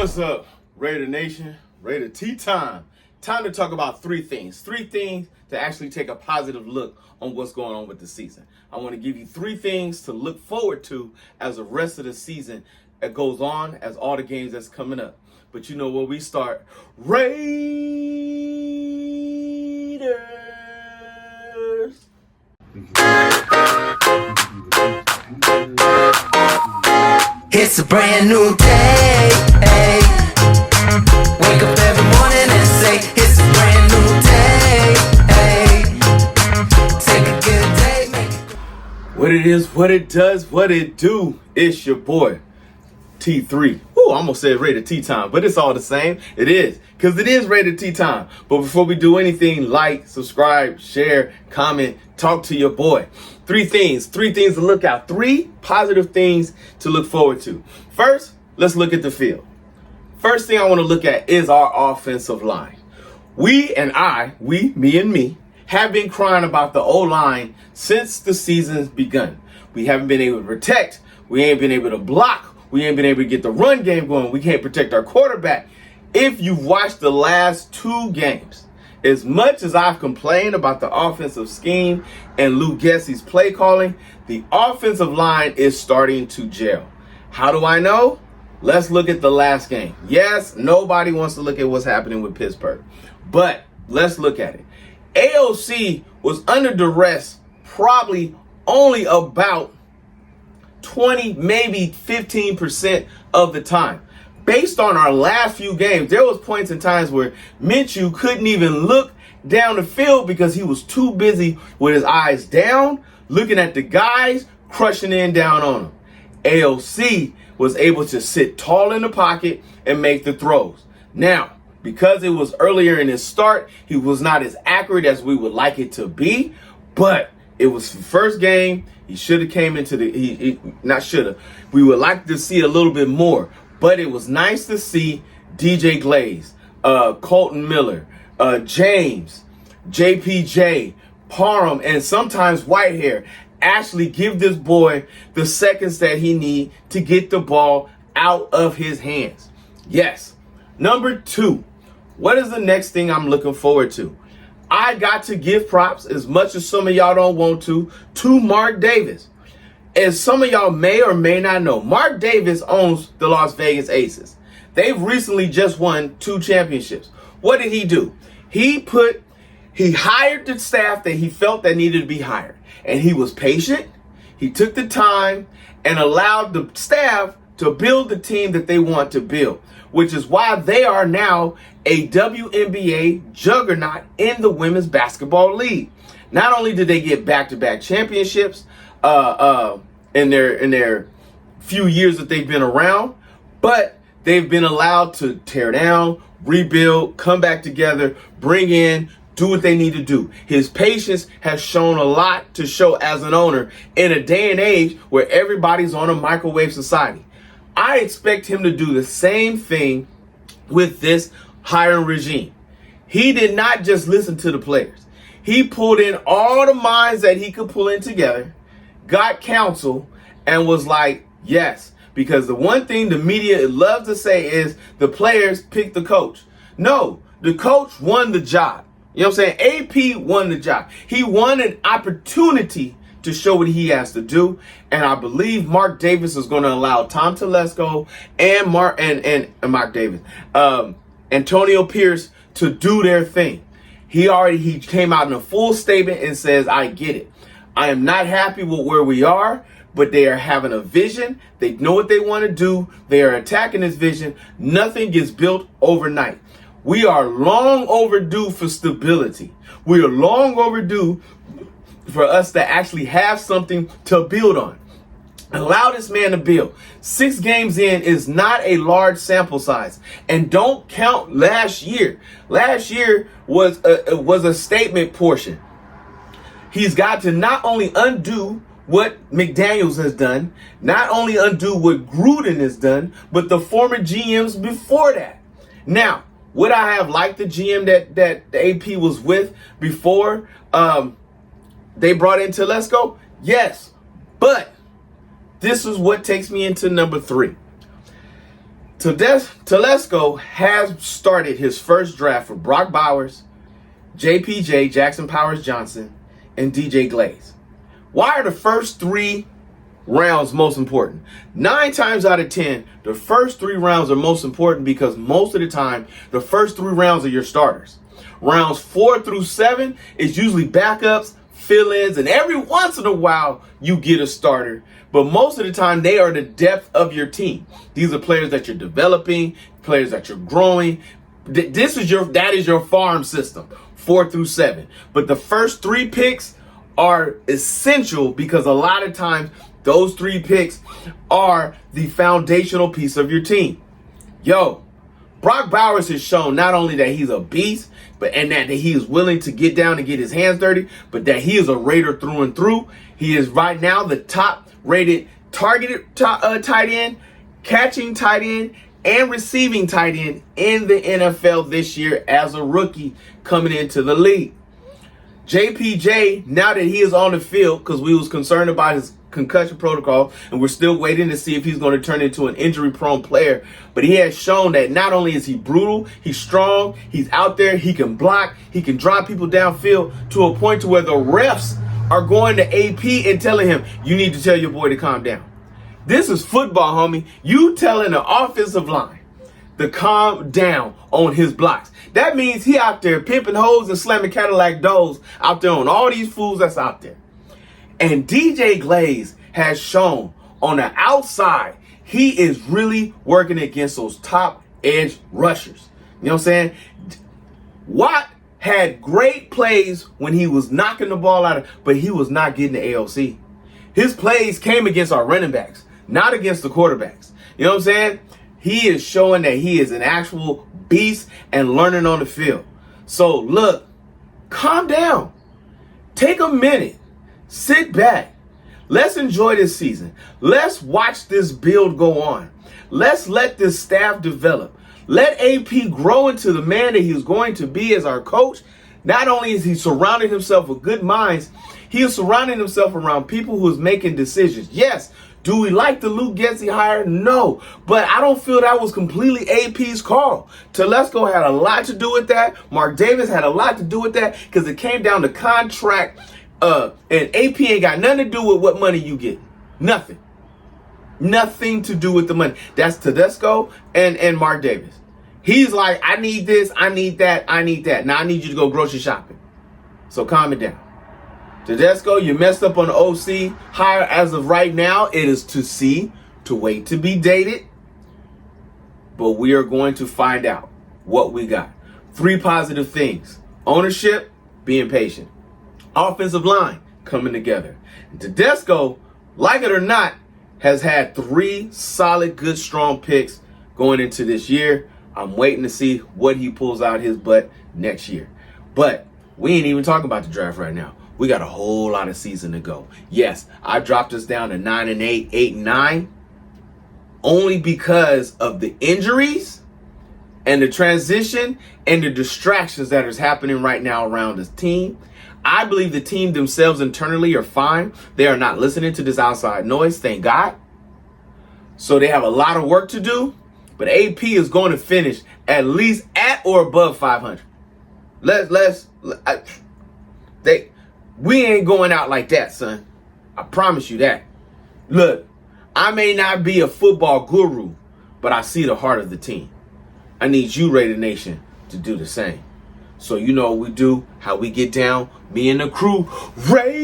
What's up, Raider Nation? Raider Tea Time. Time to talk about three things. Three things to actually take a positive look on what's going on with the season. I want to give you three things to look forward to as the rest of the season that goes on, as all the games that's coming up. But you know where we start. Raiders. It's a brand new day. Wake up every morning and say it's a brand new day. Take a good day, make it. What it is, what it does, what it do. It's your boy, T3. Ooh, I almost said Raider Tea Time, but it's all the same. It is, because it is Raider Tea Time. But before we do anything, like, subscribe, share, comment, talk to your boy. Three things to look out. Three positive things to look forward to. First, let's look at the field. First thing I want to look at is our offensive line. Me and me, have been crying about the O-line since the season's begun. We haven't been able to protect. We ain't been able to block. We ain't been able to get the run game going. We can't protect our quarterback. If you've watched the last two games, as much as I've complained about the offensive scheme and Lou Getsey's play calling, the offensive line is starting to gel. How do I know? Let's look at the last game. Yes, nobody wants to look at what's happening with Pittsburgh, but let's look at it. AOC was under duress probably only about 20, maybe 15% of the time. Based on our last few games, there was points in times where Minshew couldn't even look down the field because he was too busy with his eyes down, looking at the guys, crushing in down on them. AOC was able to sit tall in the pocket and make the throws. Now, because it was earlier in his start, he was not as accurate as we would like it to be, but it was the first game. He should have came into we would like to see a little bit more. But it was nice to see DJ Glaze, Colton Miller, James, JPJ, Parham, and sometimes Whitehair actually give this boy the seconds that he needs to get the ball out of his hands. Yes. Number two, what is the next thing I'm looking forward to? I got to give props, as much as some of y'all don't want to Mark Davis. As some of y'all may or may not know, Mark Davis owns the Las Vegas Aces. They've recently just won 2 championships. What did he do? He hired the staff that he felt that needed to be hired. And he was patient. He took the time and allowed the staff to build the team that they want to build, which is why they are now a WNBA juggernaut in the Women's Basketball League. Not only did they get back-to-back championships, in their few years that they've been around, but they've been allowed to tear down, rebuild, come back together, bring in, do what they need to do. His patience has shown a lot to show as an owner in a day and age where everybody's on a microwave society. I expect him to do the same thing with this hiring regime. He did not just listen to the players. He pulled in all the minds that he could pull in together, got counsel, and was like, yes. Because the one thing the media loves to say is the players pick the coach. No, the coach won the job. You know what I'm saying? AP won the job. He won an opportunity to show what he has to do. And I believe Mark Davis is going to allow Tom Telesco and Mark Davis, Antonio Pierce to do their thing. He came out in a full statement and says, I get it. I am not happy with where we are, but they are having a vision. They know what they want to do. They are attacking this vision. Nothing gets built overnight. We are long overdue for stability. We are long overdue for us to actually have something to build on. Allow this man to build. 6 games in is not a large sample size. And don't count last year. Last year was a statement portion. He's got to not only undo what McDaniels has done, not only undo what Gruden has done, but the former GMs before that. Now, would I have liked the GM that the AP was with before they brought in Telesco? Yes, but this is what takes me into number 3. Telesco has started his first draft for Brock Bowers, JPJ, Jackson Powers Johnson, and DJ Glaze. Why are the first 3 rounds most important? 9 times out of 10, the first 3 rounds are most important because most of the time, the first 3 rounds are your starters. Rounds 4 through 7 is usually backups, fill-ins, and every once in a while, you get a starter. But most of the time, they are the depth of your team. These are players that you're developing, players that you're growing. That is your farm system, 4 through 7. But the first 3 picks are essential because a lot of times those 3 picks are the foundational piece of your team. Yo, Brock Bowers has shown not only that he's a beast, and that he is willing to get down and get his hands dirty, but that he is a Raider through and through. He is right now the top rated targeted tight end, catching tight end, and receiving tight end in the NFL this year as a rookie coming into the league. JPJ, now that he is on the field, because we was concerned about his concussion protocol, and we're still waiting to see if he's going to turn into an injury-prone player. But he has shown that not only is he brutal, he's strong, he's out there, he can block, he can drive people downfield to a point to where the refs are going to AP and telling him, you need to tell your boy to calm down. This is football, homie. You telling the offensive line to calm down on his blocks. That means he out there pimping hoes and slamming Cadillac doors out there on all these fools that's out there. And DJ Glaze has shown on the outside, he is really working against those top edge rushers. You know what I'm saying? Watt had great plays when he was knocking the ball out, but he was not getting the AOC. His plays came against our running backs, not against the quarterbacks. You know what I'm saying? He is showing that he is an actual beast and learning on the field. So look, calm down. Take a minute. Sit back. Let's enjoy this season. Let's watch this build go on. Let's let this staff develop. Let AP grow into the man that he's going to be as our coach. Not only is he surrounding himself with good minds, he is surrounding himself around people who is making decisions. Yes, do we like the Luke Getsy hire? No, but I don't feel that was completely AP's call. Telesco had a lot to do with that. Mark Davis had a lot to do with that because it came down to contract. And AP ain't got nothing to do with what money you get. Nothing. Nothing to do with the money. That's Tedesco and Mark Davis. He's like, I need this, I need that, I need that. Now I need you to go grocery shopping. So calm it down. Tedesco, you messed up on the OC hire as of right now. It is to wait to be dated. But we are going to find out what we got. 3 positive things. Ownership, being patient. Offensive line coming together. And Tedesco, like it or not, has had 3 solid, good, strong picks going into this year. I'm waiting to see what he pulls out his butt next year. But we ain't even talking about the draft right now. We got a whole lot of season to go. Yes, I dropped us down to 9-8, 8-9, only because of the injuries and the transition and the distractions that is happening right now around this team. I believe the team themselves internally are fine. They are not listening to this outside noise, thank God. So they have a lot of work to do, but AP is going to finish at least at or above 500. We ain't going out like that, son. I promise you that. Look, I may not be a football guru, but I see the heart of the team. I need you, Raider Nation, to do the same. So you know what we do, how we get down, me and the crew, Raider